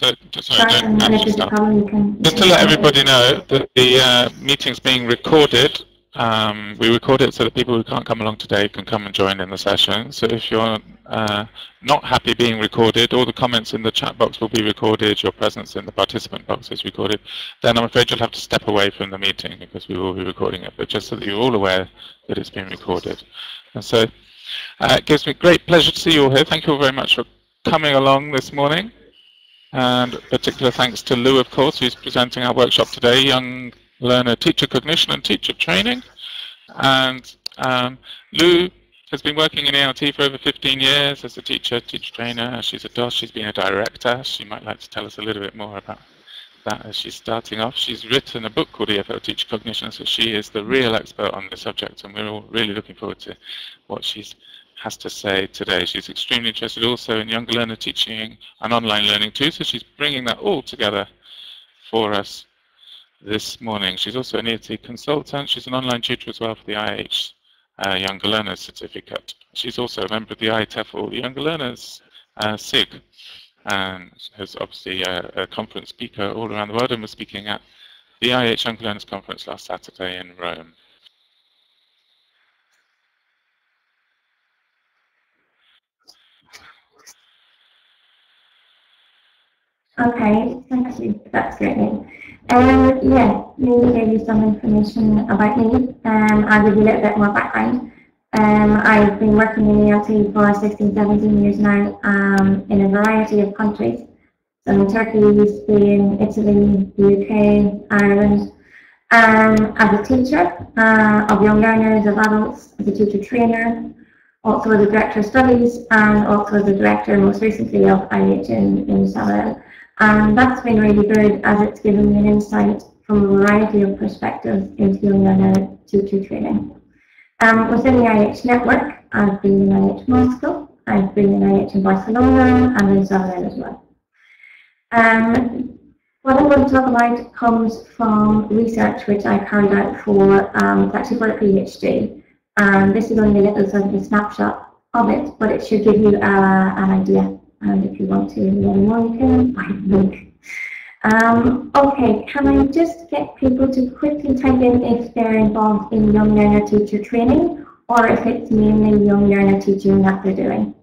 So, sorry, don't actually start. Just to let everybody know that the meeting's being recorded. We record it so that people who can't come along today can come and join in the session. So if you're not happy being recorded, all the comments in the chat box will be recorded, your presence in the participant box is recorded, then I'm afraid you'll have to step away from the meeting because we will be recording it, but just so that you're all aware that it's being recorded. And so it gives me great pleasure to see you all here. Thank you all very much for coming along this morning. And particular thanks to Lou, of course, who's presenting our workshop today, Young Learner Teacher Cognition and Teacher Training. And Lou has been working in ELT for over 15 years as a teacher trainer. She's a DOS, she's been a director. She might like to tell us a little bit more about that as she's starting off. She's written a book called EFL Teacher Cognition, so she is the real expert on this subject, and we're all really looking forward to what she's has to say today. She's extremely interested also in younger learner teaching and online learning too, so she's bringing that all together for us this morning. She's also an ELT consultant. She's an online tutor as well for the IH Younger Learners Certificate. She's also a member of the IATEFL Younger Learners SIG, and is obviously a conference speaker all around the world and was speaking at the IH Younger Learners Conference last Saturday in Rome. Okay, thank you. That's great. Yeah, me gave you some information about me. I'll give you a little bit more background. I've been working in ELT for 16, 17 years now in a variety of countries. So in Turkey, Spain, Italy, the UK, Ireland. As a teacher of young learners, of adults, as a teacher trainer, also as a director of studies, and also as a director most recently of IH in IHCYLT. And that's been really good as it's given me an insight from a variety of perspectives into young learner teacher training. Within the IH network, I've been in IH Moscow, I've been in IH in Barcelona, and in Zagreb as well. What I'm going to talk about comes from research which I carried out for, actually for a PhD. This is only a little sort of a snapshot of it, but it should give you an idea. And if you want to learn more, you can find the link. Okay, can I just get people to quickly type in if they're involved in young learner teacher training, or if it's mainly young learner teaching that they're doing?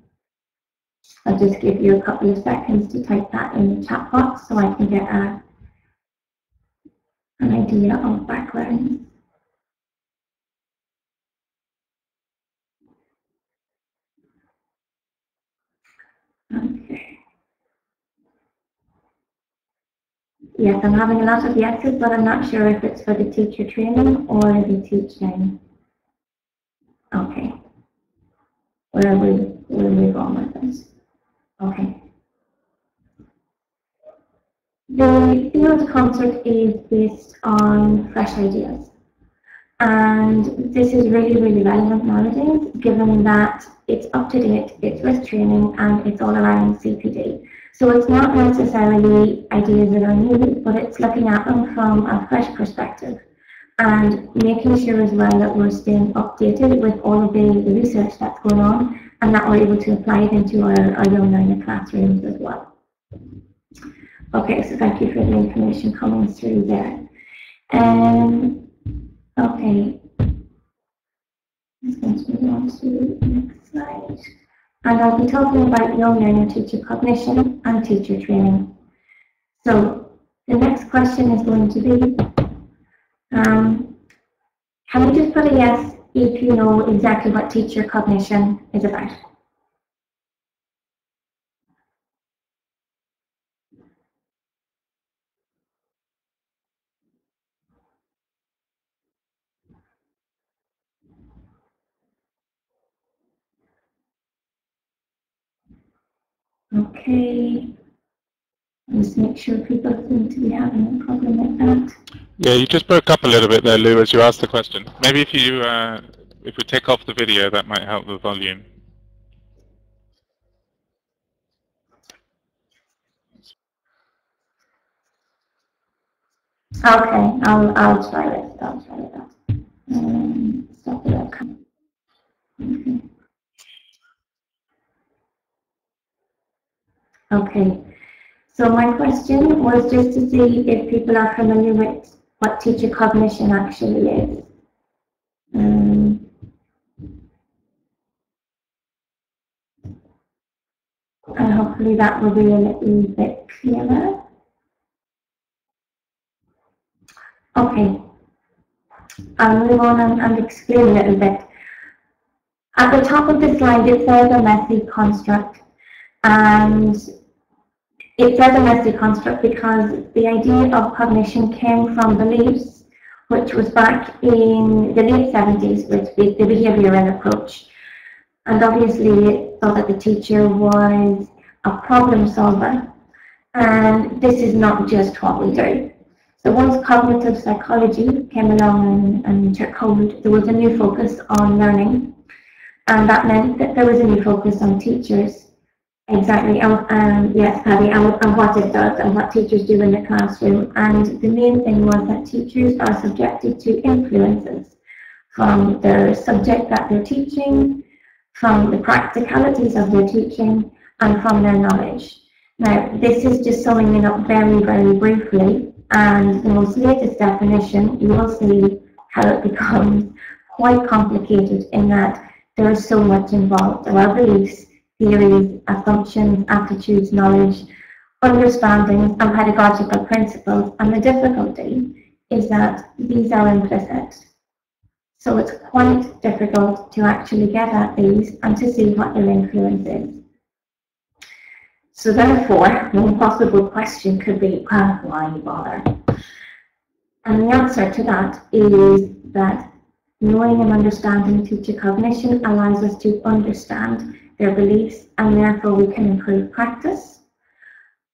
I'll just give you a couple of seconds to type that in the chat box so I can get an idea of background. Okay. Yes, I'm having a lot of yeses, but I'm not sure if it's for the teacher training or the teaching. Okay. Where are we going with this? Okay. The field concept is based on fresh ideas. And this is really, really relevant nowadays, given that it's up to date, it's with training, and it's all around CPD. So it's not necessarily ideas that are new, but it's looking at them from a fresh perspective and making sure as well that we're staying updated with all of the research that's going on and that we're able to apply it into our young learner classrooms as well. Okay, so thank you for the information coming through there. Okay, let's going to move on to the next slide. And I'll be talking about young learner teacher cognition and teacher training. So the next question is going to be, can you just put a yes if you know exactly what teacher cognition is about? Okay. Just make sure people seem to be having a problem with that. Yeah, you just broke up a little bit there, Lou, as you asked the question. Maybe if you if we take off the video, that might help the volume. Okay, I'll try it. I'll try it. Stop the webcam. Okay. Okay. So my question was just to see if people are familiar with what teacher cognition actually is. And hopefully that will be a little bit clearer. Okay, I'll move on and explain a little bit. At the top of the slide it says a messy construct, and it says a messy construct because the idea of cognition came from beliefs, which was back in the late 70s with the behavioural approach. And obviously it thought that the teacher was a problem solver, and this is not just what we do. So once cognitive psychology came along and took hold, there was a new focus on learning, and that meant that there was a new focus on teachers. Exactly, yes, Paddy, and what it does and what teachers do in the classroom. And the main thing was that teachers are subjected to influences from the subject that they're teaching, from the practicalities of their teaching, and from their knowledge. Now, this is just summing it up very, very briefly, and the most latest definition, you will see how it becomes quite complicated in that there is so much involved. There are beliefs, theories, assumptions, attitudes, knowledge, understandings, and pedagogical principles, and the difficulty is that these are implicit. So it's quite difficult to actually get at these and to see what their influence is. So therefore, one possible question could be, well, why bother? And the answer to that is that knowing and understanding teacher cognition allows us to understand their beliefs, and therefore we can improve practice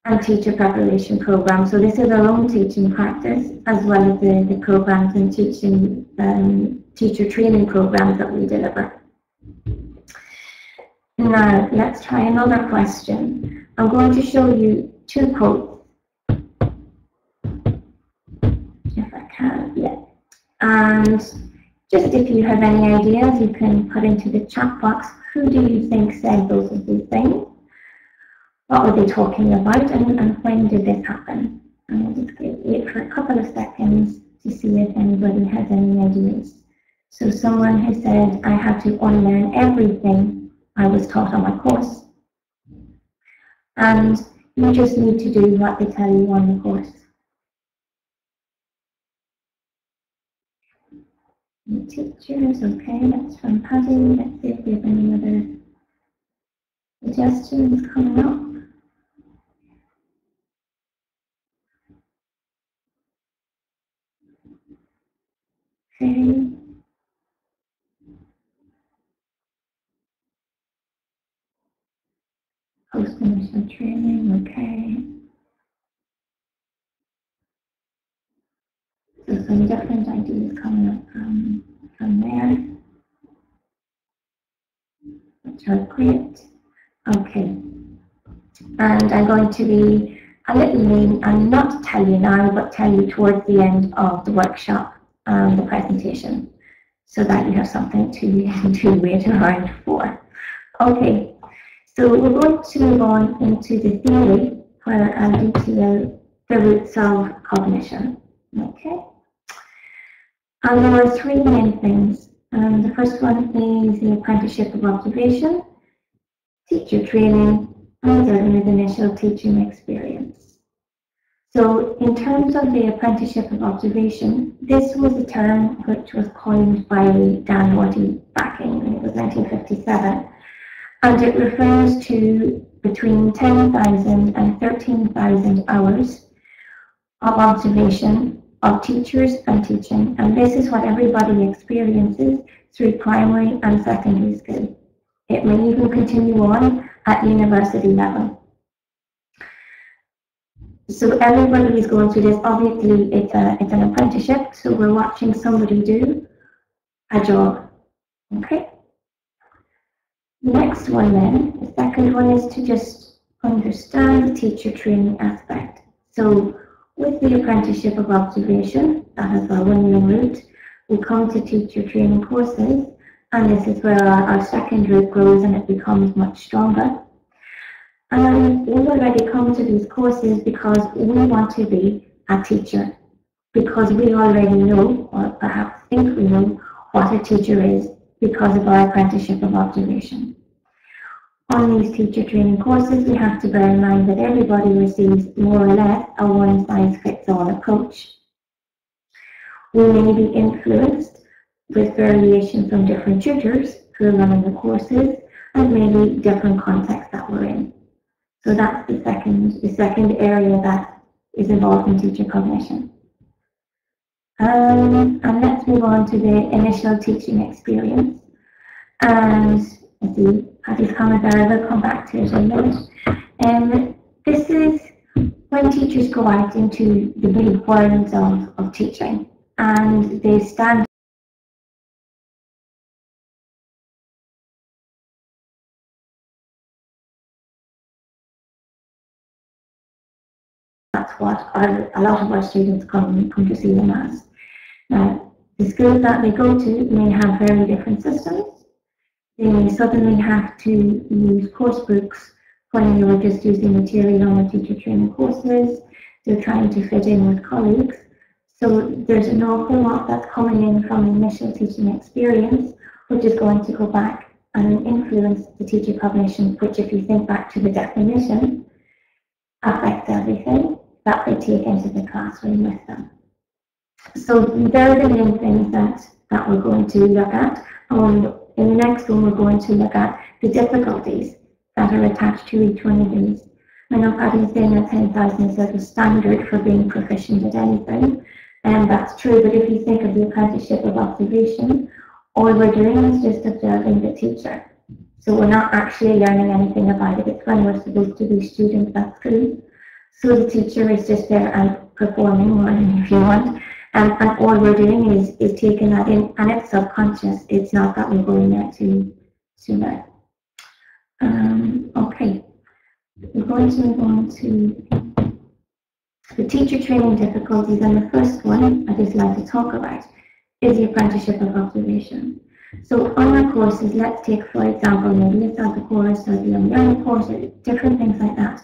and teacher preparation programs. So this is our own teaching practice, as well as the programs and teaching teacher training programs that we deliver. Now, let's try another question. I'm going to show you two quotes, if I can, yeah. And just if you have any ideas, you can put into the chat box, who do you think said both of these things? What were they talking about, and when did this happen? And I'll just wait for a couple of seconds to see if anybody has any ideas. So someone has said, I had to unlearn everything I was taught on my course. And you just need to do what they tell you on the course. Teachers, okay, that's from Paddy. Let's see if we have any other suggestions coming up. Okay. Post-initial training, okay. So some different ideas coming up from there, which are great. Okay. And I'm going to be a little mean and not tell you now, but tell you towards the end of the workshop and the presentation, so that you have something to wait around for. Okay. So we're going to move on into the theory, where I'll detail the roots of cognition. Okay. And there are three main things. The first one is the apprenticeship of observation, teacher training, and thirdly, the initial teaching experience. So in terms of the apprenticeship of observation, this was a term which was coined by Dan Morty back in, I think it was 1957. And it refers to between 10,000 and 13,000 hours of observation of teachers and teaching. And this is what everybody experiences through primary and secondary school. It may even continue on at university level. So everybody is going through this. Obviously, it's an apprenticeship, so we're watching somebody do a job. Okay. The next one then, the second one, is to just understand the teacher training aspect. So with the apprenticeship of observation, that is our 1 year route, we come to teacher training courses, and this is where our second route grows and it becomes much stronger. And we already come to these courses because we want to be a teacher, because we already know, or perhaps think we know, what a teacher is because of our apprenticeship of observation. On these teacher training courses, we have to bear in mind that everybody receives more or less a one-size-fits-all approach. We may be influenced with variation from different tutors who are running the courses, and maybe different contexts that we're in. So that's the second area that is involved in teacher cognition. And let's move on to the initial teaching experience. And let's see, Patty's comment there, I will come back to it in a minute. This is when teachers go out into the big world of teaching, and they stand that's what a lot of our students come to see them as. Now, the schools that they go to may have very different systems. They may suddenly have to use course books when they were just using material on the teacher training courses. They're trying to fit in with colleagues. So there's an awful lot that's coming in from initial teaching experience, which is going to go back and influence the teacher cognition, which, if you think back to the definition, affects everything that they take into the classroom with them. So there are the main things that we're going to look at. In the next one, we're going to look at the difficulties that are attached to each one of these. I know Patty's saying that 10,000 is sort of standard for being proficient at anything, and that's true, but if you think of the apprenticeship of observation, all we're doing is just observing the teacher. So we're not actually learning anything about it. It's when we're supposed to be students at school. So the teacher is just there and performing, learning if you want, and all we're doing is taking that in, and it's subconscious. It's not that we're going there to learn. Okay, we're going to move on to the teacher training difficulties, and the first one I'd just like to talk about is the apprenticeship of observation. So on our courses, let's take, for example, maybe a SATA course or the unlearn course or different things like that.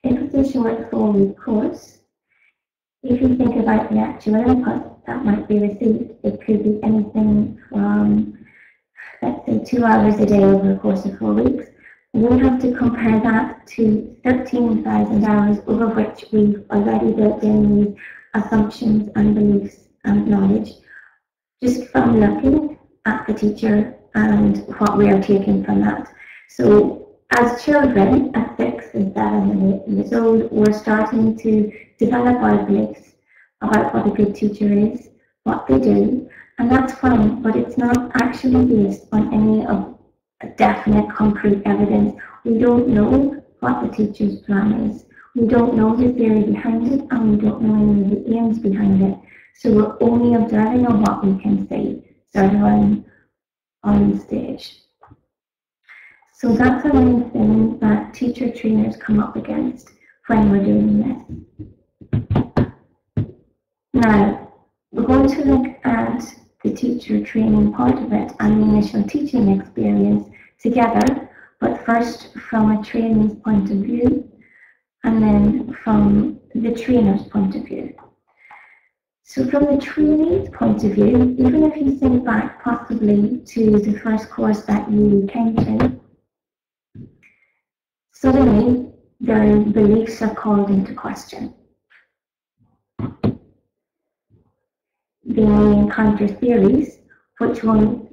If it's a short 4-week course, if you think about the actual input that might be received, it could be anything from, let's say, 2 hours a day over the course of 4 weeks. We have to compare that to 13,000 hours over which we've already built in these assumptions and beliefs and knowledge, just from looking at the teacher and what we are taking from that. So as children at 6 and 7 and 8 years old, we're starting to develop our beliefs about what a good teacher is, what they do, and that's fine, but it's not actually based on any of definite concrete evidence. We don't know what the teacher's plan is. We don't know the theory behind it, and we don't know any of the aims behind it. So we're only observing on what we can see, sort of on the stage. So that's a main thing that teacher trainers come up against when we're doing this. Now, we're going to look at the teacher training part of it and the initial teaching experience together, but first from a trainee's point of view, and then from the trainer's point of view. So from the trainee's point of view, even if you think back possibly to the first course that you came to, suddenly their beliefs are called into question. They may encounter theories which will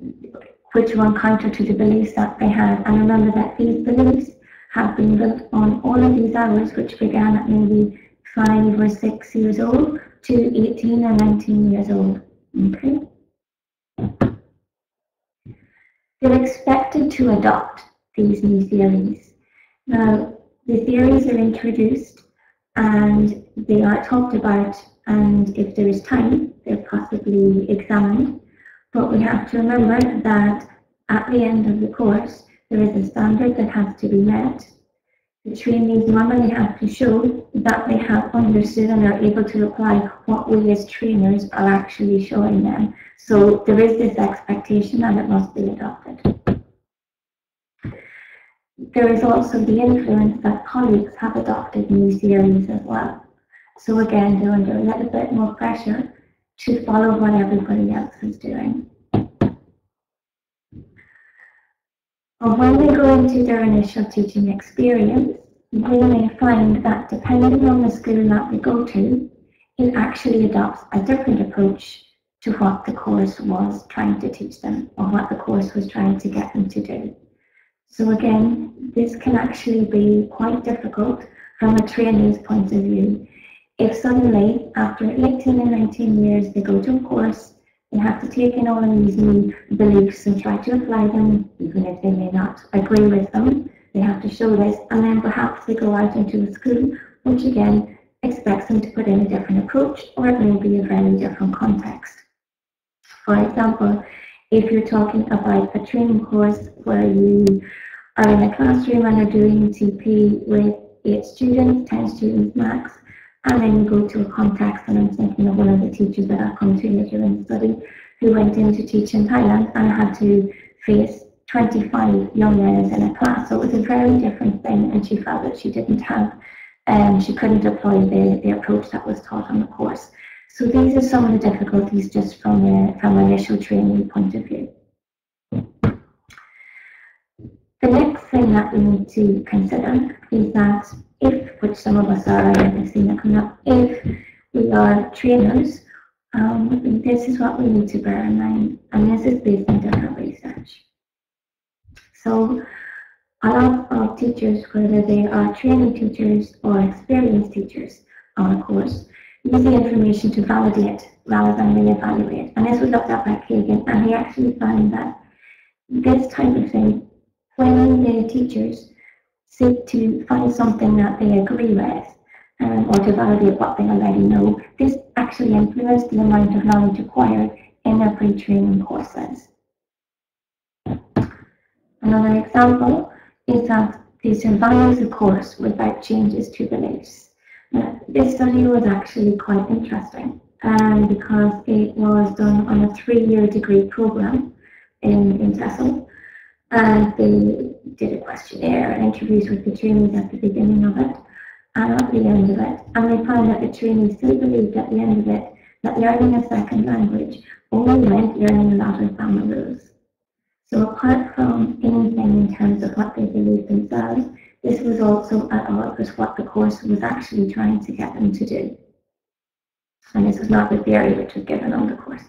counter to the beliefs that they have, and remember that these beliefs have been built on all of these hours, which began at maybe 5 or 6 years old to 18 or 19 years old. Okay? They're expected to adopt these new theories. Now, the theories are introduced and they are talked about, and if there is time, they're possibly examined. But we have to remember that at the end of the course, there is a standard that has to be met. The trainees normally have to show that they have understood and are able to apply what we as trainers are actually showing them. So there is this expectation that it must be adopted. there is also the influence that colleagues have adopted new theories as well. So again, they're under a little bit more pressure to follow what everybody else is doing. And when they go into their initial teaching experience, they may find that depending on the school that they go to, it actually adopts a different approach to what the course was trying to teach them, or what the course was trying to get them to do. So again, this can actually be quite difficult from a trainee's point of view. If suddenly, after 18 and 19 years, they go to a course, they have to take in all of these new beliefs and try to apply them, even if they may not agree with them. They have to show this, and then perhaps they go out into a school, which again expects them to put in a different approach, or it may be a very different context. For example, if you're talking about a training course where you are in a classroom and are doing TP with 8 students, 10 students max, and then you go to a context, and I'm thinking of one of the teachers that I've come to later in the study, who went in to teach in Thailand and had to face 25 young learners in a class. So it was a very different thing, and she felt that she didn't have, she couldn't apply the approach that was taught on the course. So these are some of the difficulties just from an initial training point of view. The next thing that we need to consider is that if, which some of us are, and I've seen that coming up, if we are trainers, this is what we need to bear in mind, and this is based on different research. So a lot of teachers, whether they are training teachers or experienced teachers on a course, use the information to validate rather than re-evaluate. And this was looked at by Kagan, and he actually found that this type of thing, when the teachers seek to find something that they agree with, or to validate what they already know, this actually influenced the amount of knowledge acquired in their pre-training courses. Another example is that they survive the course without changes to beliefs. Now, this study was actually quite interesting because it was done on a 3-year degree program in TESOL. And they did a questionnaire and interviews with the trainees at the beginning of it and at the end of it. And they found that the trainees still believed at the end of it that learning a second language only meant learning a lot of grammar rules. So apart from anything in terms of what they believed themselves, this was also at odds with what the course was actually trying to get them to do. And this was not the theory which was given on the course.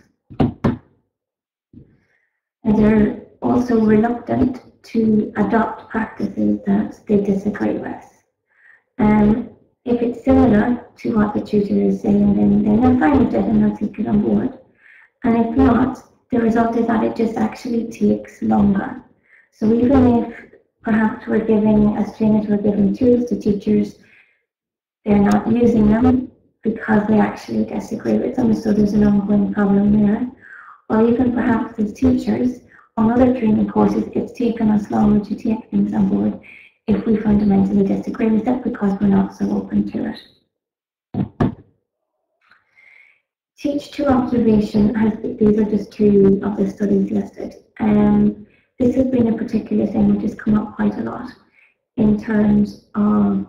And they're also reluctant to adopt practices that they disagree with. If it's similar to what the tutor is saying, then they're fine with it and they'll take it on board. And if not, the result is that it just actually takes longer. So even if perhaps we're giving, as trainers, we're giving tools to teachers, they're not using them because they actually disagree with them, so there's an ongoing problem there. Or even perhaps as teachers, on other training courses, it's taken us longer to take things on board if we fundamentally disagree with it because we're not so open to it. Teach to observation, these are just 2 of the studies listed. This has been a particular thing which has come up quite a lot in terms of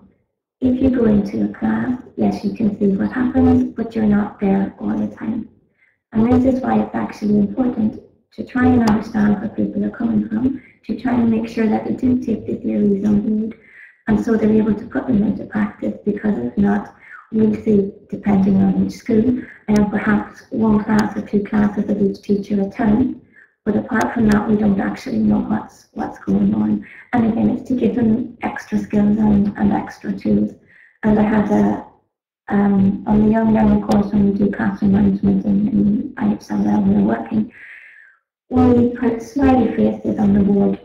if you go into a class, yes, you can see what happens, but you're not there all the time. And this is why it's actually important to try and understand where people are coming from, to try and make sure that they do take the theories on board, and so they're able to put them into practice, because if not, we'll see, depending on each school, and perhaps 1 class or 2 classes of each teacher a term, but apart from that, we don't actually know what's going on. And again, it's to give them extra skills and extra tools. And I had on the Young Learning course, when we do classroom management in IHCYLT, we were working, we put smiley faces on the board,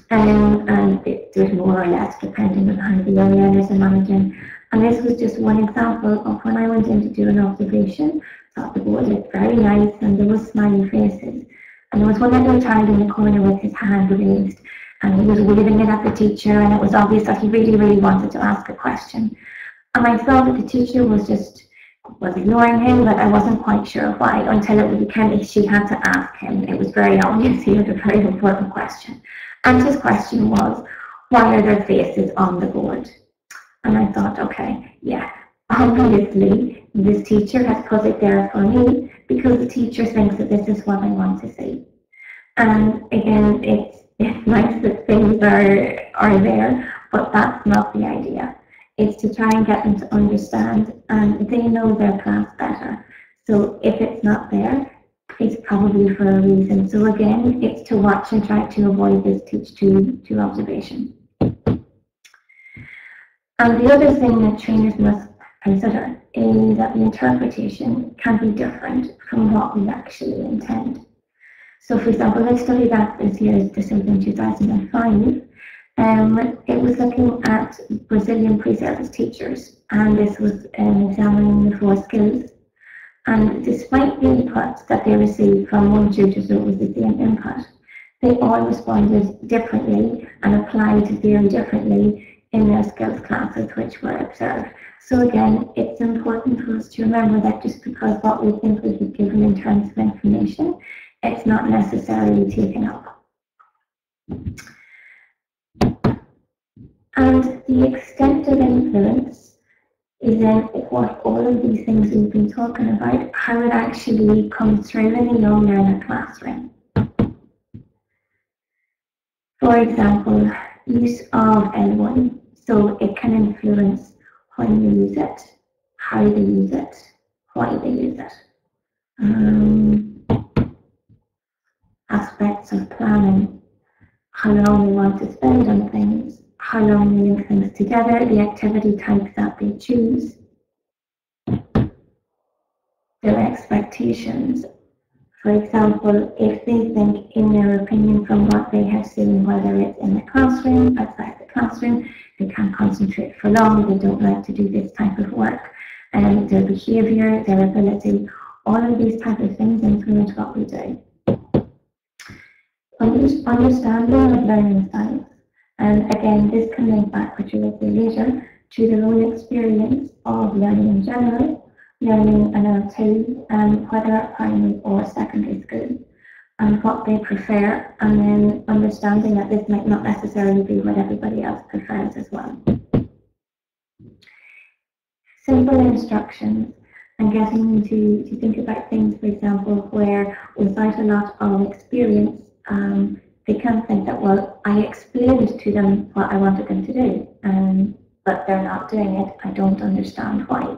and there's more or less depending on how the young learners are managing. And this was just one example of when I went in to do an observation. I thought the board looked very nice and there was smiley faces. And there was one little child in the corner with his hand raised, and he was waving it at the teacher, and it was obvious that he really, really wanted to ask a question. And I felt that the teacher was ignoring him, but I wasn't quite sure why, until it became she had to ask him. It was very obvious he had a very important question. And his question was, why are their faces on the board? And I thought, okay, yeah, obviously this teacher has put it there for me because the teacher thinks that this is what I want to see. And again, it's nice that things are there, but that's not the idea. It's to try and get them to understand, and they know their class better. So if it's not there, it's probably for a reason. So again, it's to watch and try to avoid this teach to observation. And the other thing that trainers must consider is that the interpretation can be different from what we actually intend. So for example, I studied at this year's decision in 2005. It was looking at Brazilian pre-service teachers, and this was examining the 4 skills. And despite the input that they received from one tutor, so it was the same input, they all responded differently and applied very differently in their skills classes which were observed. So again, it's important for us to remember that just because what we think we be given in terms of information, it's not necessarily taken up. And the extent of influence is then what all of these things we've been talking about, how it actually comes through in a young learner classroom. For example, use of L1. So it can influence when you use it, how they use it, why they use it. Aspects of planning, how long they want to spend on things, how long they link things together, the activity types that they choose, their expectations. For example, if they think, in their opinion, from what they have seen, whether it's in the classroom, outside the classroom, they can't concentrate for long, they don't like to do this type of work, and their behaviour, their ability, all of these type of things influence what we do. Understanding of learning styles. And again, this can link back, which we will see later, to their own experience of learning in general, learning an L2, whether at primary or secondary school, and what they prefer, and then understanding that this might not necessarily be what everybody else prefers as well. Simple instructions, and getting them to think about things, for example, where without a lot of experience, they can think that, well, I explained to them what I wanted them to do, but they're not doing it. I don't understand why.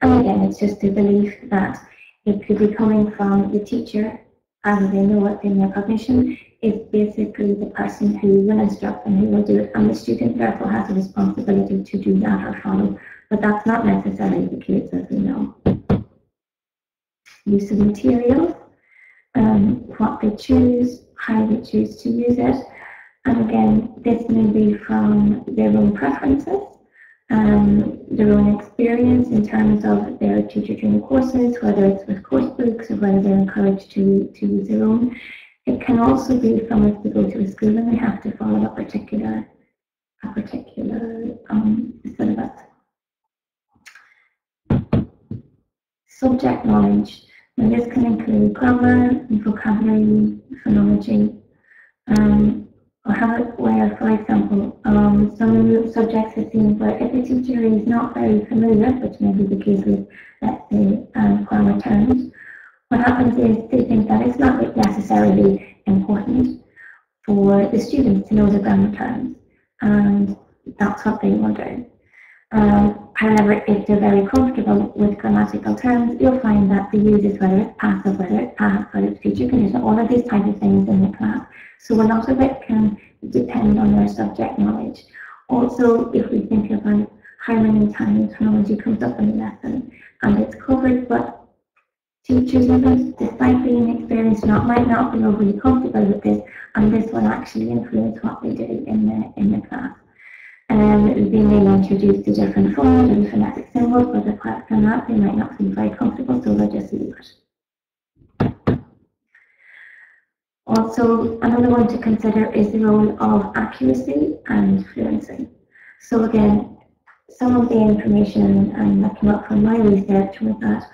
And again, it's just the belief that it could be coming from the teacher, as they know it in their cognition, is basically the person who will instruct them, who will do it, and the student therefore has a responsibility to do that or follow. But that's not necessarily the case, as we know. Use of materials, what they choose, how they choose to use it, and again, this may be from their own preferences, their own experience in terms of their teacher training courses, whether it's with course books or whether they're encouraged to use their own. It can also be from if they go to a school and they have to follow a particular syllabus. Subject knowledge. And this can include grammar, vocabulary, phonology, or have it where, for example, some subjects have seen where if a teacher is not very familiar, which may be the case with, let's say, grammar terms, what happens is they think that it's not necessarily important for the students to know the grammar terms, and that's what they will do. However, if they're very comfortable with grammatical terms, you'll find that they use it, whether it's passive, whether it's past, whether it's future condition, all of these types of things in the class. So a lot of it can depend on their subject knowledge. Also, if we think about how many times phonology comes up in the lesson and it's covered, but teachers, despite being experienced, might not be overly comfortable with this, and this will actually influence what they do in the class. They may introduce the different forms and phonetic symbols, but apart from that, they might not feel very comfortable, so they'll just leave it. Also, another one to consider is the role of accuracy and fluency. So again, some of the information that came up from my research was that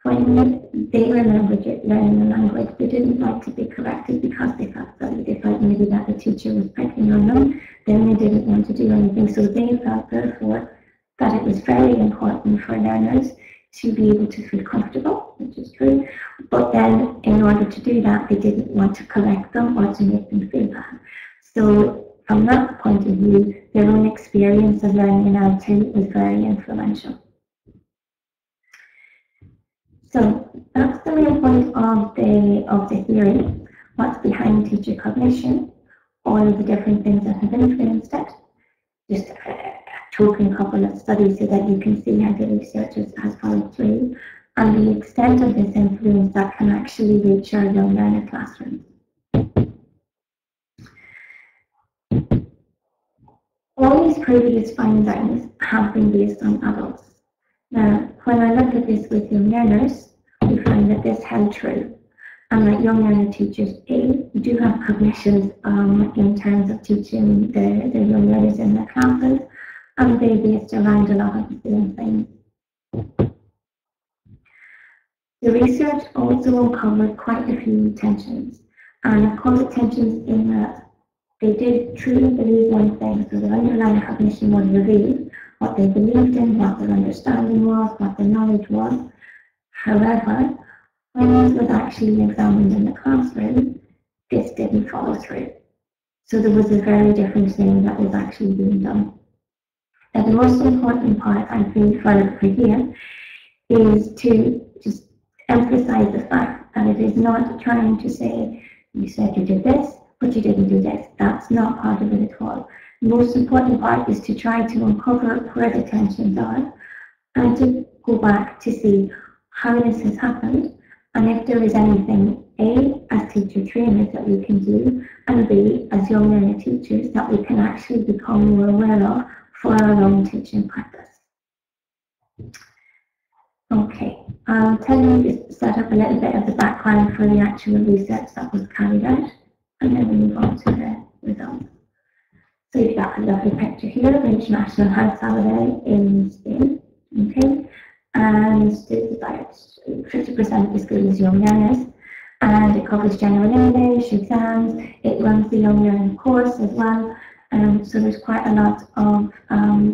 when they remembered learning the language, they didn't like to be corrected because they felt silly. They felt maybe that the teacher was picking on them. Then they didn't want to do anything. So they felt, therefore, that it was very important for learners to be able to feel comfortable, which is true. But then, in order to do that, they didn't want to correct them or to make them feel bad. So, from that point of view, their own experience of learning in IHCYLT was very influential. So that's the main point of the theory, what's behind teacher cognition, all of the different things that have influenced it. Just talking a couple of studies so that you can see how the research has followed through, and the extent of this influence that can actually reach our young learner classrooms. All these previous findings have been based on adults. Now, when I look at this with young learners, we find that this held true, and that young learner teachers, do have cognitions in terms of teaching the young learners in their classes, and they're based around a lot of the same things. The research also uncovered quite a few tensions, and of course tensions in that they did truly believe one thing, so the underlying cognition was revealed, what they believed in, what their understanding was, what their knowledge was. However, when this was actually examined in the classroom, this didn't follow through. So there was a very different thing that was actually being done. Now, the most important part, I think, for here is to just emphasize the fact that it is not trying to say, you said you did this, but you didn't do this. That's not part of it at all. The most important part is to try to uncover where the tensions are and to go back to see how this has happened, and if there is anything, A, as teacher trainers that we can do, and B, as young learner teachers that we can actually become more aware of for our own teaching practice. Okay, I'll tell you, just set up a little bit of the background for the actual research that was carried out, and then we move on to the results. So you've got a lovely picture here of International House Holiday in Spain, okay? And it's about 50% of the school is young learners, and it covers general English, exams, it runs the young learning course as well, so there's quite a lot of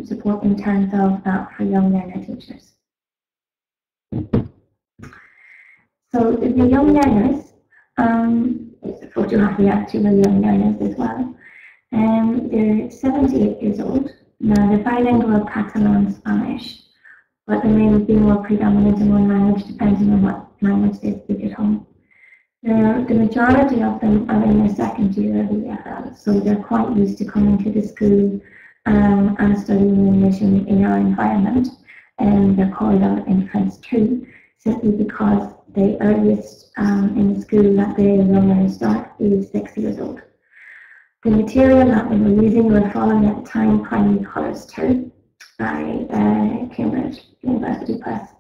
support in terms of that for young learner teachers. So the young learners, it's a photograph of the actual young learners as well. They're 78 years old. Now they're bilingual Catalan and Spanish, but they may be more predominant in one language depending on what language they speak at home. The majority of them are in their second year of EFL, so they're quite used to coming to the school and studying English in our environment. And they're called our infants too, simply because the earliest in the school that the young learners start is 6 years old. The material that we were using, we were following at the time Primary Colours 2 by Cambridge University Press.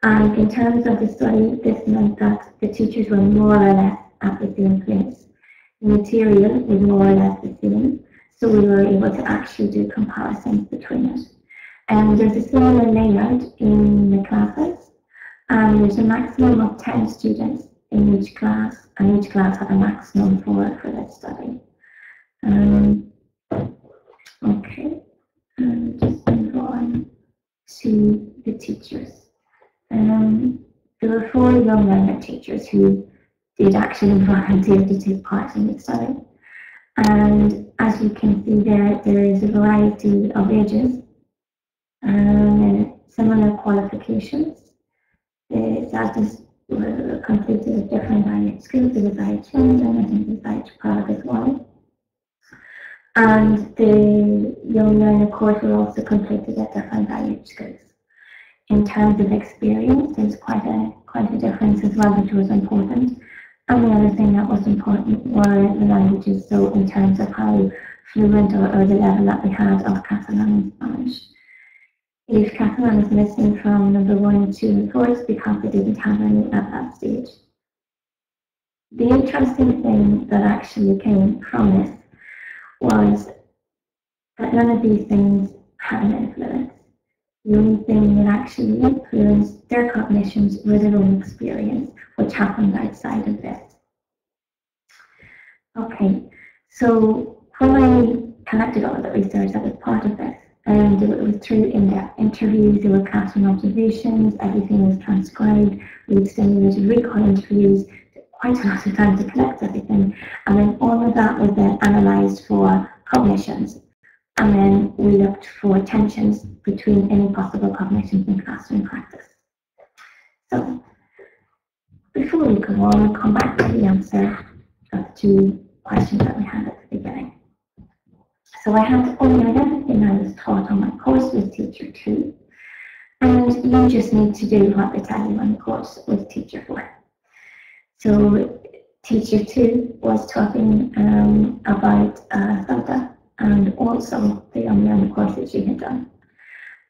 And in terms of the study, this meant that the teachers were more or less at the same place. The material was more or less the same, so we were able to actually do comparisons between it. And there's a similar layout in the classes, and there's a maximum of 10 students in each class, and each class had a maximum for this study. Okay, just move on to the teachers. There were 4 young learner teachers who did actually volunteer to take part in the study. And as you can see there is a variety of ages and similar qualifications. The status were completed at different IHCYLT schools. There was IHWO and I think there's IHWO as well. And the young learner course were also completed at different IHCYLT schools. In terms of experience, there's quite a difference as well, which was important. And the other thing that was important were the languages, so in terms of how fluent or the level that we had of Catalan and Spanish. If Catalan is missing from number 1, 2, and 4, it's because they didn't have any at that stage. The interesting thing that actually came from this was that none of these things had an influence. The only thing that actually influenced their cognitions was their own experience, which happened outside of this. Okay, so when I collected all of the research that was part of this, and it was through in-depth interviews, there were classroom observations, everything was transcribed, we had stimulated recall interviews, quite a lot of time to collect everything, and then all of that was then analysed for cognitions, and then we looked for tensions between any possible cognitions in classroom practice. So, before we go on, we'll come back to the answer of two questions that we had at the beginning. So I had only everything I was taught on my course was Teacher 2, and you just need to do what they tell you on the course with Teacher 4. So Teacher 2 was talking about Zelda and also the unlearn course that she had done.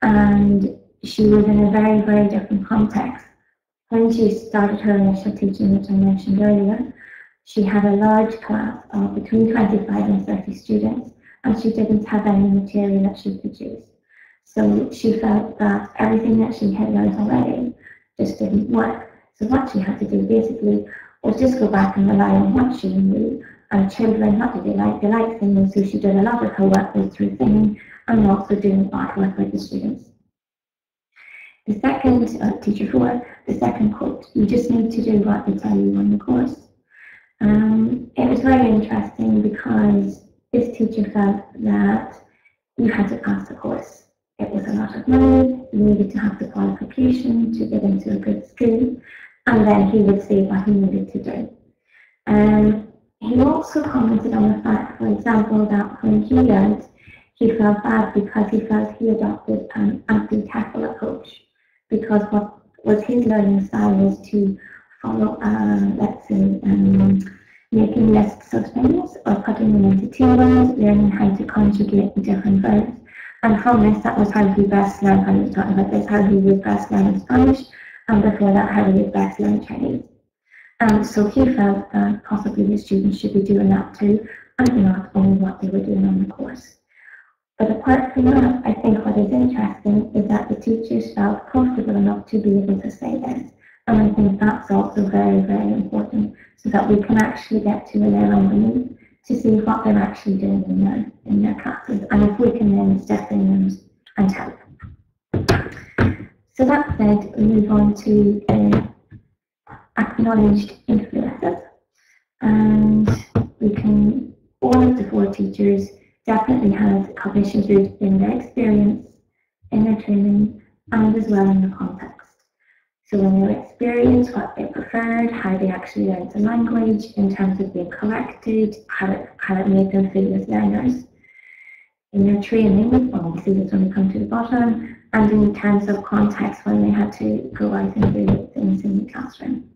And she was in a very, very different context. When she started her initial teaching, which I mentioned earlier, she had a large class of between 25 and 30 students, and she didn't have any material that she could use. So she felt that everything that she had learned already just didn't work. So what she had to do basically was just go back and rely on what she knew. And children, what did they like? They liked singing, so she did a lot of her work was through singing and also doing artwork with the students. The second, Teacher 4, the second quote, you just need to do what they tell you on the course. It was very interesting because this teacher felt that you had to pass the course. It was a lot of money, you needed to have the qualification to get into a good school, and then he would say what he needed to do. He also commented on the fact, for example, that when he learned, he felt bad because he felt he adopted an IATEFL approach, because what was his learning style was to follow, let's say, making lists of things or putting them into tables, learning how to conjugate the different verbs. And from this, that was how he best learned, when he was talking about this, how he would best learn Spanish, and before that, how he would best learn Chinese. So he felt that possibly the students should be doing that too, and not only what they were doing on the course. But apart from that, I think what is interesting is that the teachers felt comfortable enough to be able to say this. And I think that's also very, very important, so that we can actually get to a layer underneath to see what they're actually doing in their classes, and if we can then step in and help. So that said, we move on to the acknowledged influences, and we can, all of the 4 teachers definitely had cognitions rooted in their experience, in their training, and as well in the context. So in their experience, what they preferred, how they actually learned the language, in terms of being corrected, how it made them feel as learners. In their training, well, we see this when we come to the bottom, and in terms of context when they had to go out and do things in the classroom.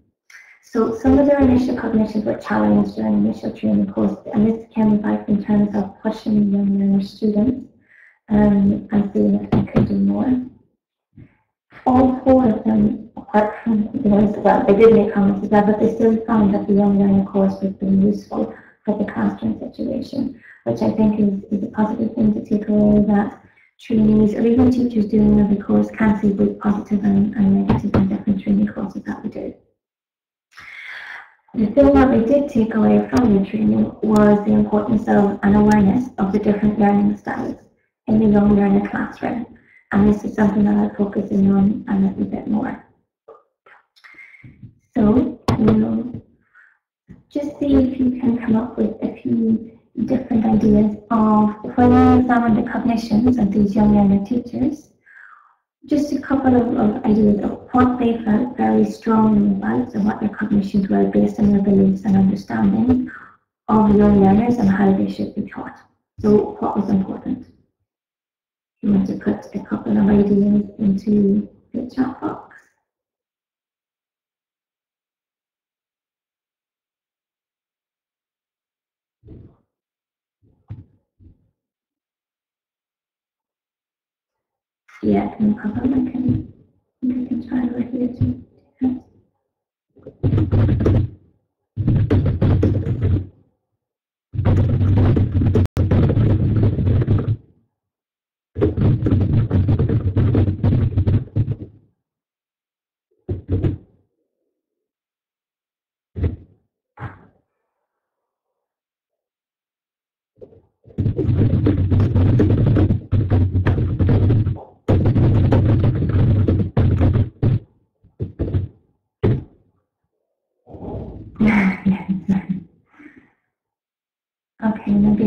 So some of their initial cognitions were challenged during initial training course, and this came about in terms of pushing young learner students and seeing if they could do more. All 4 of them, apart from the ones, well, they did make comments as well, but they still found that the young learner course was being useful for the classroom situation, which I think is a positive thing to take away, that trainees or even teachers doing another course can see both positive and negative in different training courses that we do. The thing that we did take away from the training was the importance of an awareness of the different learning styles in the young learner classroom. And this is something that I'll focus in on a little bit more. So, we'll just see if you can come up with a few different ideas of, when you examine the cognitions of these young learner teachers, just a couple of ideas of what they felt very strongly about and what their cognitions were based on their beliefs and understanding of young learners and how they should be taught. So, what was important? You want to put a couple of ideas into the chat box. Yeah, no problem. I can try over here too.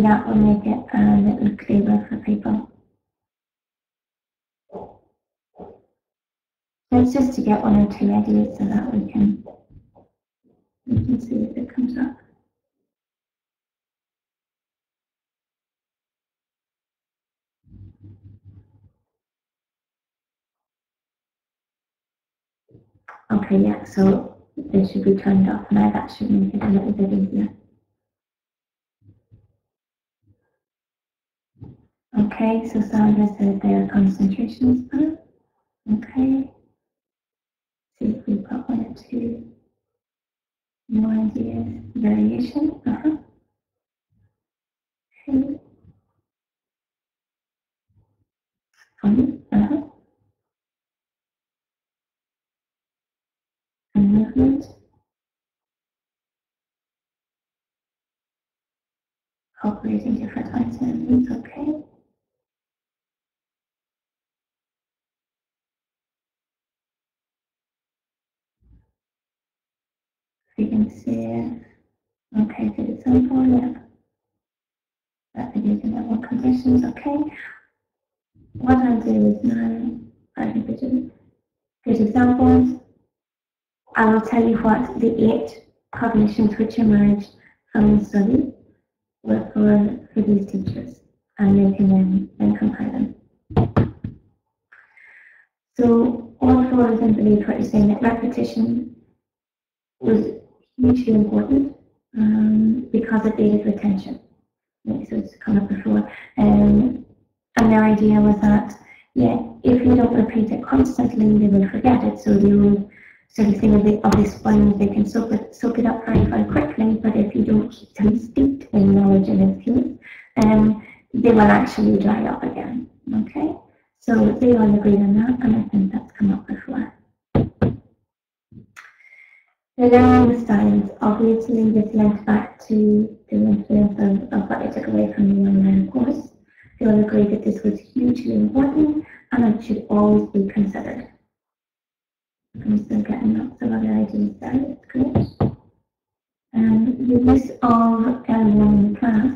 that will make it a little clearer for people. It's just to get one or two ideas so that we can see if it comes up. Okay, yeah, so they should be turned off now. That should make it a little bit easier. Okay, so Sandra said their concentration span. Okay. See if we've got one or two more ideas. Variation. Okay. Fun. And movement. Operating different items. Okay. We can see. Okay, good example. Yeah. That using level conditions. Okay. What I'll do is now, I think we do good examples. I will tell you what the 8 cognitions which emerged from the study were for these teachers, and they can then compare them. So all 4 of them believe what you're saying, that repetition was hugely important because it aided retention. So it's come up before. And their idea was that, yeah, if you don't repeat it constantly, they will forget it. So the old sort of thing of the sponge, they can soak it up very, very quickly, but if you don't keep them steeped in knowledge and skills, they will actually dry up again. Okay? So they all agreed on that, and I think that's come up before. The learning styles, obviously this linked back to the influence of what I took away from the unlearn course. They all agreed that this was hugely important and it should always be considered. I'm still getting lots of other ideas there, that's great. The use of L1 in the class.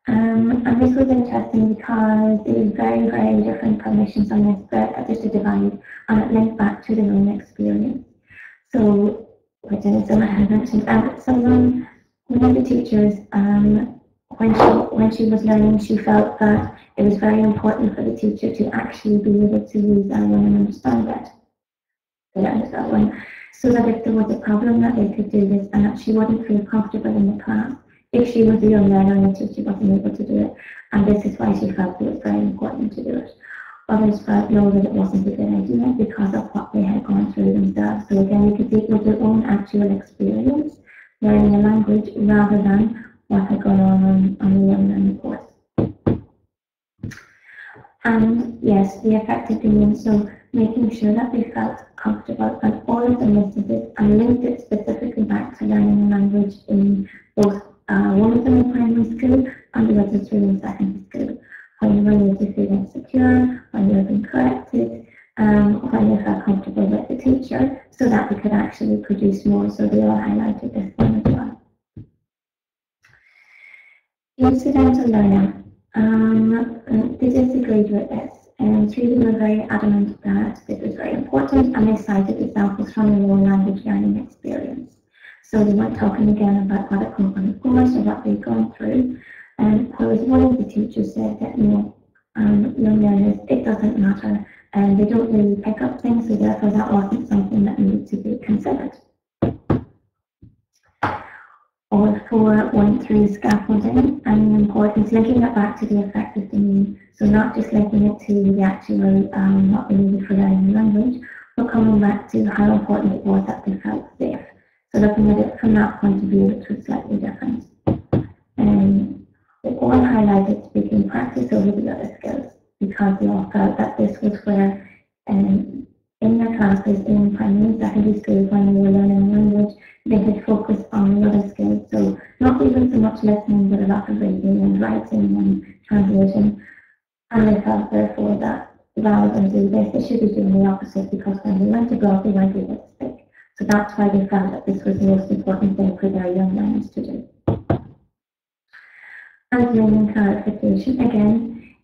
And this was interesting because there was very, very different cognitions on this, but just a divide, and it linked back to their own experience. So, which is someone had mentioned, one of the teachers, when she was learning, she felt that it was very important for the teacher to actually be able to use L1 and understand it. So that if there was a problem that they could do this and that she wouldn't feel comfortable in the class if she was a young learner and the teacher wasn't able to do it. And this is why she felt it was very important to do it. Others felt no, that it wasn't a good idea because of what they had gone through themselves. So again, you could see it was their own actual experience learning a language rather than what had gone on the young learning course. And yes, the effective doing, so making sure that they felt comfortable, and all of them listed this and linked it specifically back to learning a language in both one of them in primary school and the other 2 in secondary school. When you were able to feel insecure, when you were being corrected, when you felt comfortable with the teacher, so that we could actually produce more. So they all highlighted this one as well. Incidental learning. They disagreed with this, and 3 of them were very adamant that this was very important, and they cited examples from their own language learning experience. So they weren't talking again about what had come from the course or what they'd gone through. Whereas one of the teachers said that, young learners, it doesn't matter, and they don't really pick up things, so therefore that wasn't something that needed to be considered. All 4 went through scaffolding and the importance, linking it back to the effective domain. So not just linking it to the actual what we needed for learning the language, but coming back to how important it was that they felt safe. So looking at it from that point of view, which was slightly different. They all highlighted speaking practice over the other skills because they all felt that this was where in their classes in primary and secondary schools when they were learning language, they could focus on the other skills. So not even so much listening, but a lot of reading and writing and translation. And they felt therefore that rather than do this, they should be doing the opposite, because when they went abroad, they weren't able to speak. So that's why they felt that this was the most important thing for their young learners to do. handling and clarification. Again,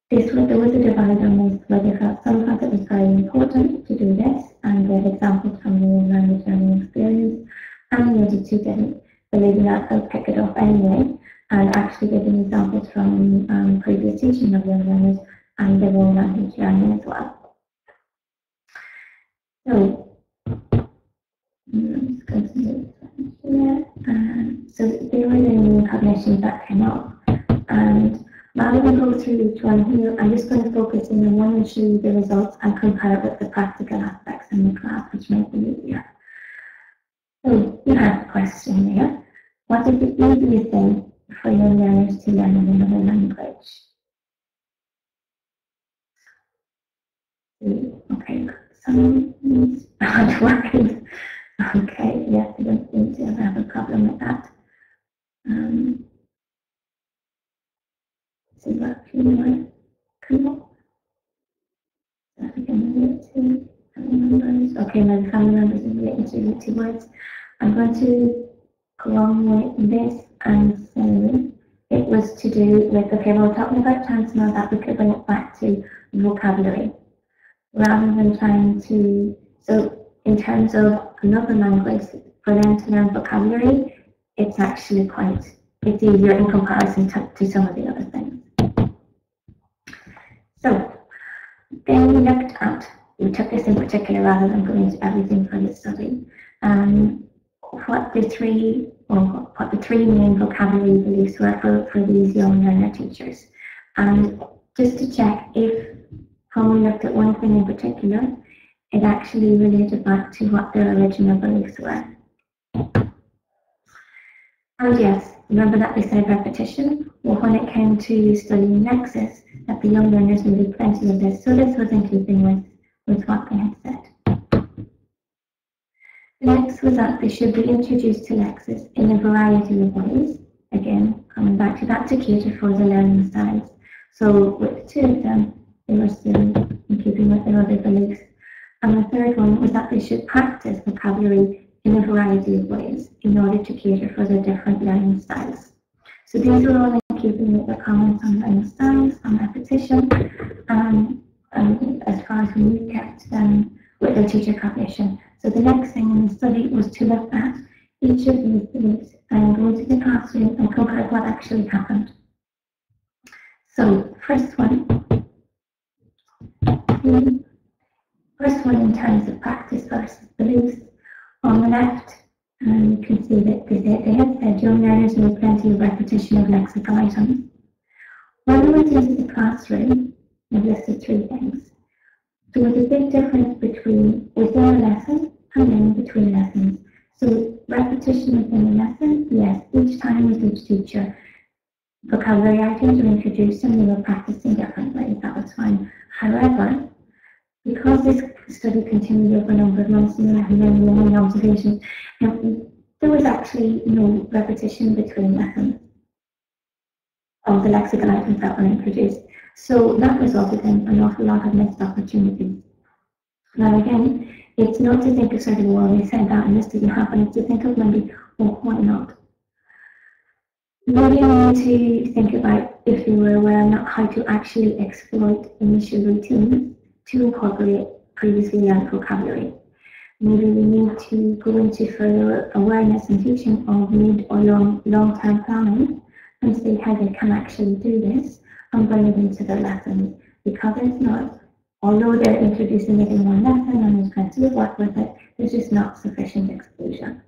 there was a divide on this where they felt some thought it was very important to do this and gave examples from their own language learning experience, and the other two didn't, believing that they'll pick it up anyway, and actually giving examples from previous teaching of young learners and their own language learning as well. So, I'm just going to move here. So they were the new cognitions that came up, and rather than go through each one here, I'm just going to focus in on one and show you the results and compare it with the practical aspects in the class, which might be easier. So you have a question there. What is the easiest thing for young learners to learn in another language? Okay, some of these aren't working. Okay, yes, I don't seem to have a problem with that. See what you might come up. Okay, now the family members are relating to 2 words. I'm going to go on with this and say it was to do with, okay, we're talking about chance now that we could bring it back to vocabulary. Rather than trying to, so in terms of another language, for them to learn vocabulary, it's actually it's easier in comparison to some of the other things. So, then we took this in particular rather than going into everything for the study, what the three main vocabulary beliefs were for these young learner teachers. And just to check if, when we looked at one thing in particular, it actually related back to what their original beliefs were. And yes, remember that we said repetition? Well, when it came to studying Lexis, that the young learners needed plenty of this, so this was in keeping with what they had said. Next was that they should be introduced to Lexis in a variety of ways. Again, coming back to that to cater for the learning styles. So with 2 of them, they were still in keeping with their other beliefs. And the third one was that they should practice vocabulary in a variety of ways in order to cater for their different learning styles. So these were all in keeping with their comments on learning styles, on repetition, and as far as we kept them with their teacher cognition. So the next thing in the study was to look at each of these beliefs and go into the classroom and compare what actually happened. So first one in terms of practice versus beliefs. On the left, you can see that they had said young learners need plenty of repetition of lexical items. When we went into the classroom, they've listed 3 things. There was a big difference between within a lesson and then between lessons. So repetition within a lesson, yes, each time with each teacher, vocabulary items were introduced and they were practicing different ways, that was fine. However, because this study continued over a number of months and many observations, there was actually no repetition between lessons of the lexical items that were introduced. So that resulted in an awful lot of missed opportunities. Now again, it's not to think of sort of, well, they said that and this didn't happen, it's to think of maybe, well, why not? Maybe you need to think about, if you were aware, not how to actually exploit initial routines to incorporate previously learned vocabulary. Maybe we need to go into further awareness and teaching of mid or long-term planning and see how they can actually do this and bring it into their lessons. Because it's not, although they're introducing it in one lesson and there's plenty of work with it, there's just not sufficient exposure.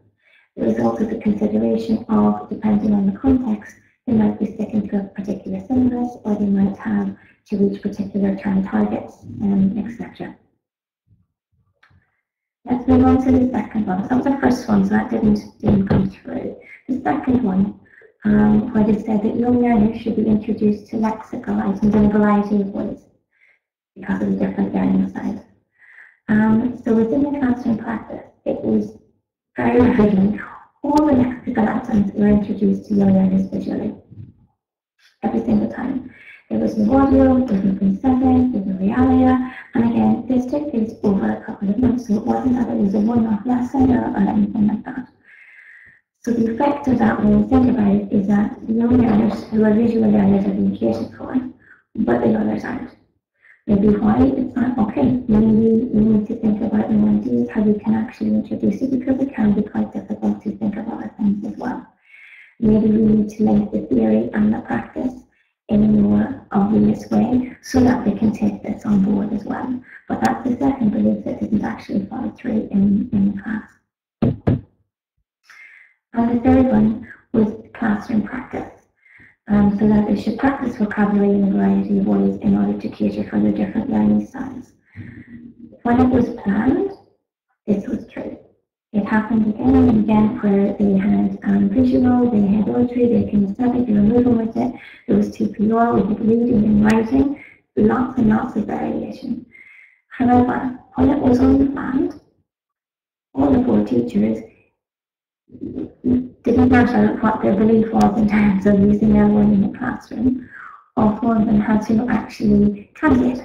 There is also the consideration of, depending on the context, they might be sticking to a particular syllabus or they might have to reach particular term targets, etc. Let's move on to the second one. So that was the first one, so that didn't come through. The second one, where they said that young learners should be introduced to lexical items in a variety of ways because of the different learning styles. So within the classroom practice, it was very revealing. All the lexical items were introduced to young learners visually, every single time. There was no audio, there was no consent, there was no realia, and again, this took place over a couple of months, so it wasn't that it was a one-off lesson or anything like that. So the effect of that, when you think about it, is that the young learners who are visual learners are being catered for, but the others aren't. Maybe why? It's not okay. Maybe we need to think about new ideas, how we can actually introduce it, because it can be quite difficult to think of other things as well. Maybe we need to link the theory and the practice in a more obvious way so that they can take this on board as well. But that's the second belief that didn't actually follow through in the class. And the third one was classroom practice. So that they should practice vocabulary in a variety of ways in order to cater for their different learning styles. When it was planned, this was true. It happened again and again where they had visual, they had auditory, they kinesthetic, they were moving with it. There was TPR, we had reading and writing, lots and lots of variation. However, when it was unplanned, all the 4 teachers didn't matter what their belief was in terms of using their word in the classroom. All 4 of them had to actually translate.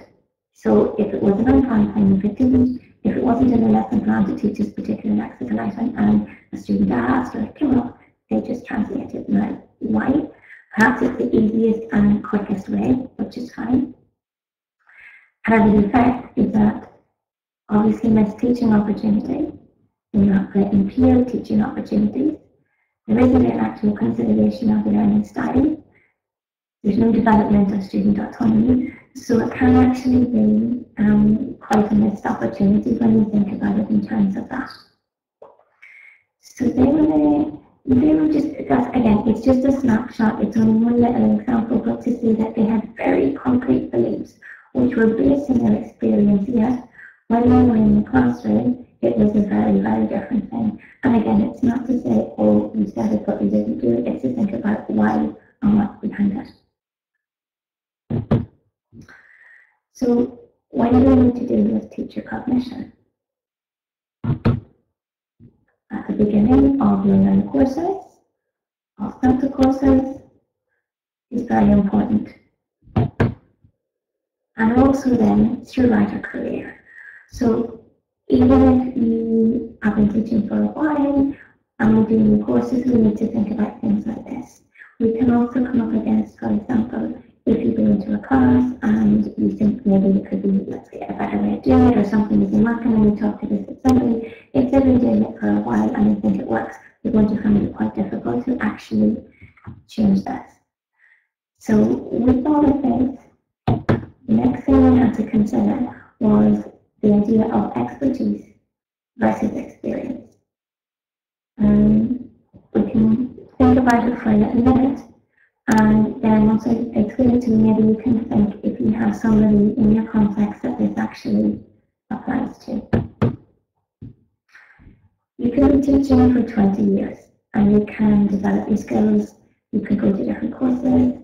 So if it was an unplanned thing, if it wasn't in a lesson plan to teach this particular lexical item and a student asked or it came up, they just translated. Now, why? Perhaps it's the easiest and quickest way, which is fine. However, the effect is that obviously missed teaching opportunity. You're not getting peer teaching opportunities. There isn't an actual consideration of the learning style. There's no development of student autonomy. So it can actually be quite a missed opportunity when you think about it in terms of that. So they were just, because again, it's just a snapshot, it's only one little example, but to see that they had very concrete beliefs which were based on their experience, yet when they were in the classroom, it was a very, very different thing. And again, it's not to say, oh, you said it, but you didn't do it. It's to think about why and what's behind it. So, what do we need to do with teacher cognition? At the beginning of your learning courses, of center courses, is very important. And also then throughout your career. So, even if you have been teaching for a while and we're doing courses, we need to think about things like this. We can also come up against, for example, if you go into a class and you think maybe it could be, let's say, a better way of doing it or something isn't working and you talk to this assembly, if they've been doing it for a while and they think it works, you're going to find it quite difficult to actually change that. So with all of this, the next thing we had to consider was the idea of expertise versus experience. We can think about it for a little minute, and then once I explain it to you, maybe you can think if you have somebody in your context that this actually applies to. You can be teaching for 20 years, and you can develop your skills, you can go to different courses,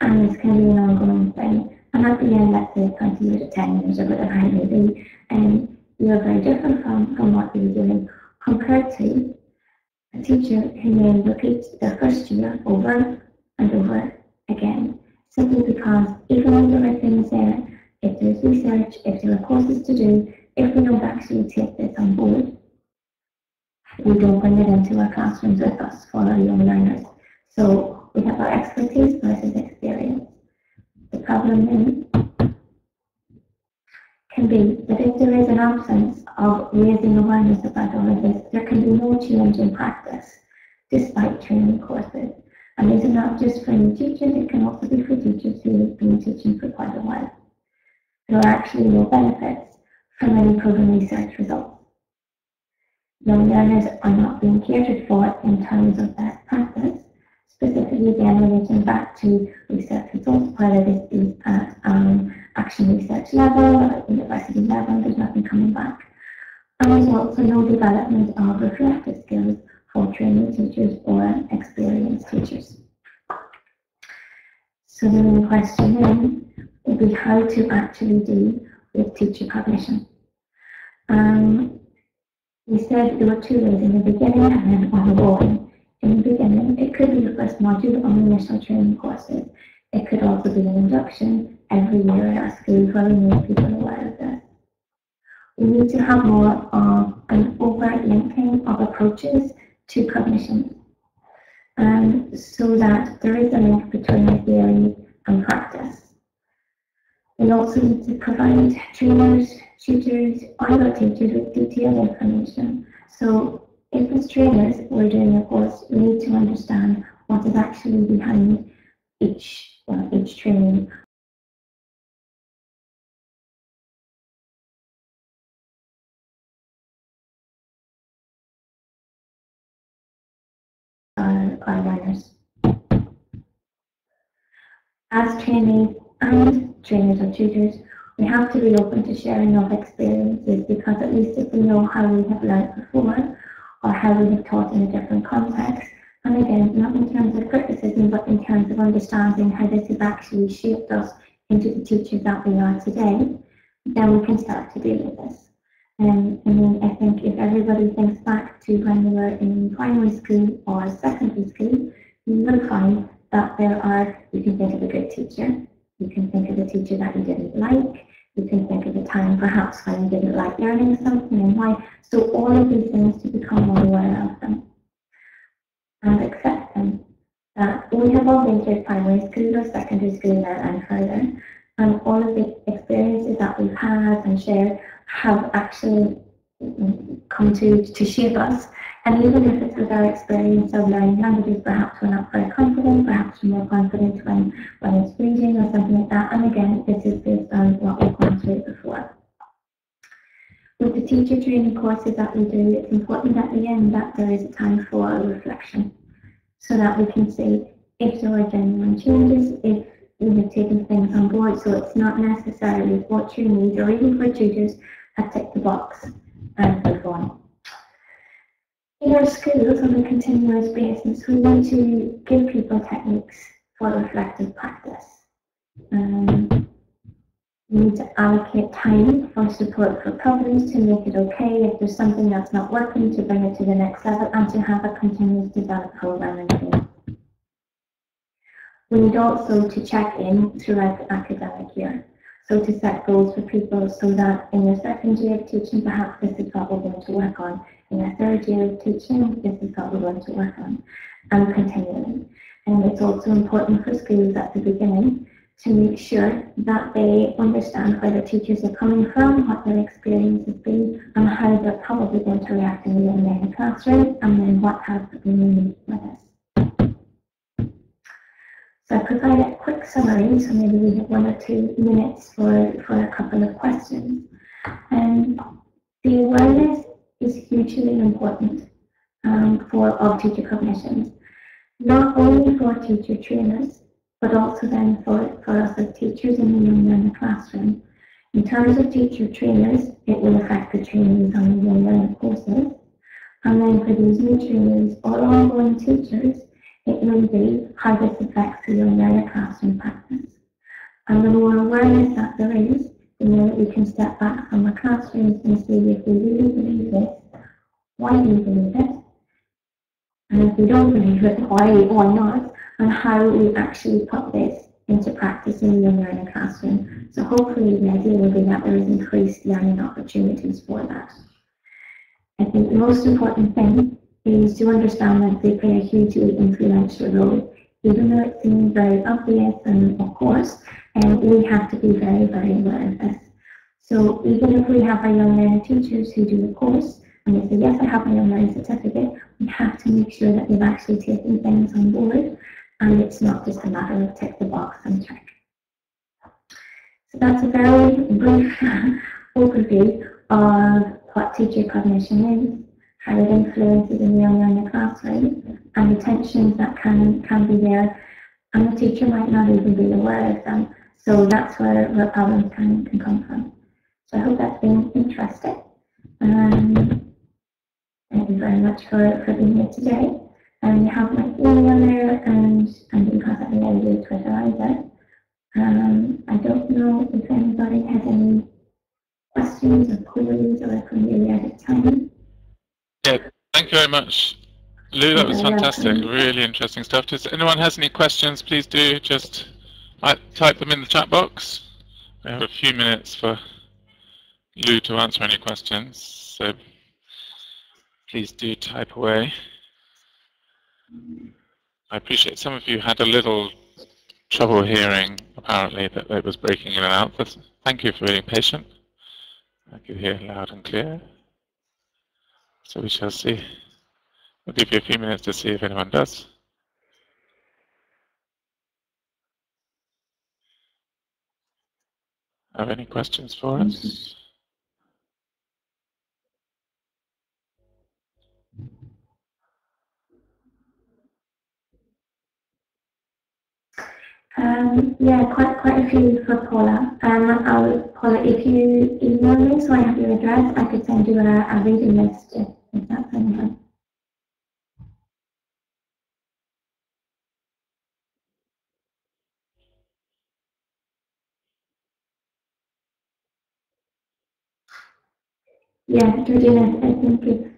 and this can be an ongoing thing. And at the end, let's say 20 years or 10 years or whatever it may be, and you're very different from what you were doing compared to a teacher who may repeat their first year over and over again, simply because even though there are things there, if there's research, if there are courses to do, if we don't actually take this on board, we don't bring it into our classrooms with us for our young learners. So we have our expertise versus experience. The problem then can be that if there is an absence of raising awareness about all of this, there can be no change in practice despite training courses. And these are not just for new teachers, it can also be for teachers who have been teaching for quite a while. There are actually no benefits from any proven research results. Young learners are not being catered for in terms of best practice, specifically again relating back to research results, whether this is at action research level or at university level, there's nothing coming back. And there's also no development of reflective skills for training teachers or experienced teachers. So the main question then would be how to actually deal with teacher cognition. We said there were 2 ways in the beginning and then ongoing. In the beginning, it could be the first module on initial training courses. It could also be an induction every year at our school where we make people aware of this. We need to have more of an overt linking of approaches to cognition. so that there is a link between the theory and practice. We also need to provide trainers, tutors, IHWO teachers with detailed information. So if as trainers we're doing a course, we need to understand what is actually behind each training. Our learners. As trainees and trainers or tutors, we have to be open to sharing of experiences, because at least if we know how we have learned before or how we have taught in a different context, and again, not in terms of criticism, but in terms of understanding how this has actually shaped us into the teachers that we are today, then we can start to deal with this. I think if everybody thinks back to when we were in primary school or secondary school, you will find that you can think of a good teacher, you can think of a teacher that you didn't like, you can think of a time perhaps when you didn't like learning something and why. So all of these things, to become more aware of them and accept them. That we have all been through primary school or secondary school and further, and all of the experiences that we've had and shared have actually come to shape us. And even if it's with our experience of learning languages, perhaps we're not very confident, perhaps we're more confident when it's reading or something like that. And again, this is based on what we've gone through before. With the teacher training courses that we do, it's important at the end that there is a time for reflection, so that we can see if there are genuine changes, if we have taken things on board. So it's not necessarily what trainees or even for tutors that tick the box and move on. In our schools, on a continuous basis, we want to give people techniques for reflective practice. We need to allocate time for support for problems, to make it okay if there's something that's not working, to bring it to the next level, and to have a continuous development program in place. We need also to check in throughout the academic year. So to set goals for people, so that in your second year of teaching, perhaps this is what we're going to work on. In a third year of teaching, this is what we're going to work on, and continually. And it's also important for schools at the beginning to make sure that they understand where the teachers are coming from, what their experience has been, and how they're probably going to react in the classroom, and then what help we need with this. So I provide a quick summary, so maybe we have 1 or 2 minutes for a couple of questions. The awareness is hugely important of teacher cognitions, not only for teacher trainers, but also then for us as teachers in the learner classroom. In terms of teacher trainers, it will affect the trainees on the learner courses. And then for these new trainees or ongoing teachers, it will be how this affects the learner classroom practice. And the more awareness that there is, the more that we can step back from the classrooms and see if we really believe this, why do we believe it? And if we don't believe it, why or not? And how we actually put this into practice in the learner classroom. So hopefully the idea will be that there is increased learning opportunities for that. I think the most important thing is to understand that they play a hugely influential role, even though it seems very obvious and of course, we have to be very, very aware of this. So even if we have our young learner teachers who do a course, and they say, yes, I have my young learning certificate, we have to make sure that they've actually taken things on board, and it's not just a matter of tick the box and check. So that's a very brief overview of what teacher cognition is, how it influences in the young learner classroom, and the tensions that can be there, and the teacher might not even be aware of them. So that's where problems can come from. So I hope that's been interesting. Thank you very much for being here today. And you have my email there, and you can contact me on Twitter either. I don't know if anybody has any questions or queries, or if I'm really out of time. Yeah, thank you very much, Lou. That was fantastic. Really interesting stuff. Does anyone has any questions, please do just type them in the chat box. We have a few minutes for Lou to answer any questions, so please do type away. I appreciate some of you had a little trouble hearing, apparently, that it was breaking in and out. But thank you for being patient. I can hear loud and clear. So we shall see. We'll give you a few minutes to see if anyone does. Have any questions for us? Yeah, quite a few for Paula. Paula, if you email me so I have your address, I could send you a reading list if that's any help. Yeah, Georgina, I think if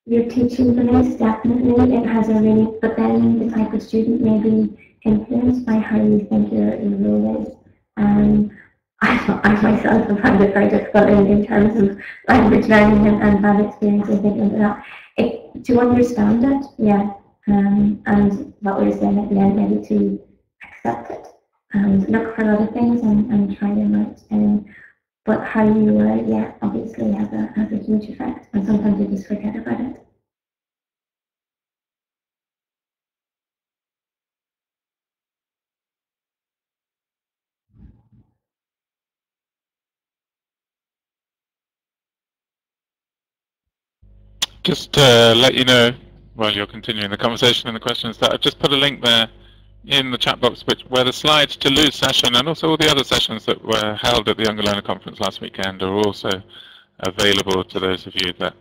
you're teaching the list, definitely it has a really, but then the type of student may be influenced by how you think your role is. I myself have found it very difficult in terms of language learning and bad experiences thinking about that. To understand it, yeah, and what we're saying at the end, maybe to accept it and look for other things and try them out. But how you, yeah, obviously has a huge effect, and sometimes you just forget about it. Just to let you know, while you're continuing the conversation and the questions, that I've just put a link there in the chat box where the slides to Lou's session and also all the other sessions that were held at the Younger Learner Conference last weekend are also available to those of you that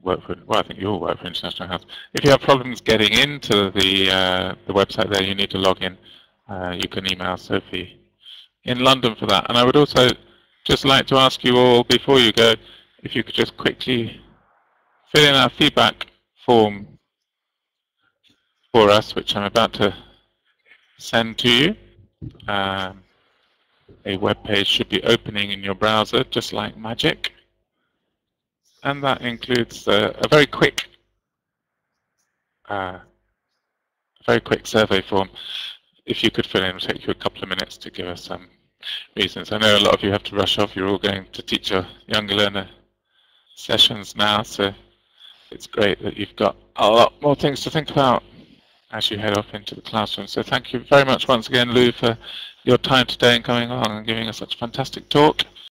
work for, well, I think you all work for International Health. If you have problems getting into the website there, you need to log in. You can email Sophie in London for that. And I would also just like to ask you all, before you go, if you could just quickly fill in our feedback form for us, which I'm about to send to you. A web page should be opening in your browser just like magic. And that includes a very quick survey form. If you could fill in, it'll take you a couple of minutes to give us some reasons. I know a lot of you have to rush off. You're all going to teach your younger learner sessions now, so it's great that you've got a lot more things to think about as you head off into the classroom. So thank you very much once again, Lou, for your time today and coming along and giving us such a fantastic talk.